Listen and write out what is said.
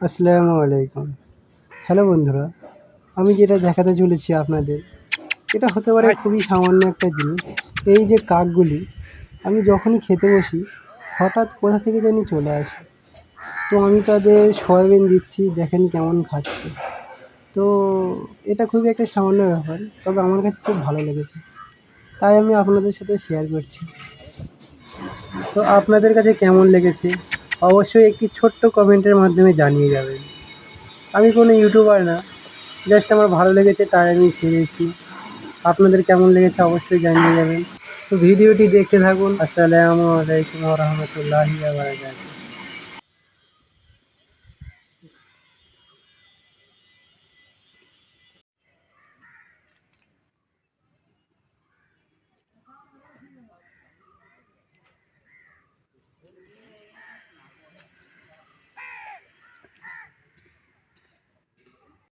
আসসালামু আলাইকুম। হ্যালো বন্ধুরা, আমি যেটা দেখাতে চলেছি আপনাদের, এটা হতে পারে খুবই সামান্য একটা জিনিস। এই যে কাকগুলি, আমি যখনই খেতে বসি হঠাৎ কোথা থেকে জানি চলে আসে। তো আমি তাদের সয়াবিন দিচ্ছি, দেখেন কেমন খাচ্ছে। তো এটা খুবই একটা সামান্য ব্যাপার, তবে আমার কাছে খুব ভালো লেগেছে, তাই আমি আপনাদের সাথে শেয়ার করছি। তো আপনাদের কাছে কেমন লেগেছে অবশ্যই একটি ছোট্ট কমেন্টের মাধ্যমে জানিয়ে যাবেন। আমি কোনো ইউটিউবার না, জাস্ট আমার ভালো লেগেছে তাই আমি ছেড়েছি। আপনাদের কেমন লেগেছে অবশ্যই জানিয়ে যাবেন। তো ভিডিওটি দেখতে থাকুন। আসসালামু আলাইকুম ওয়া রাহমাতুল্লাহি ওয়া বারাকাতুহু।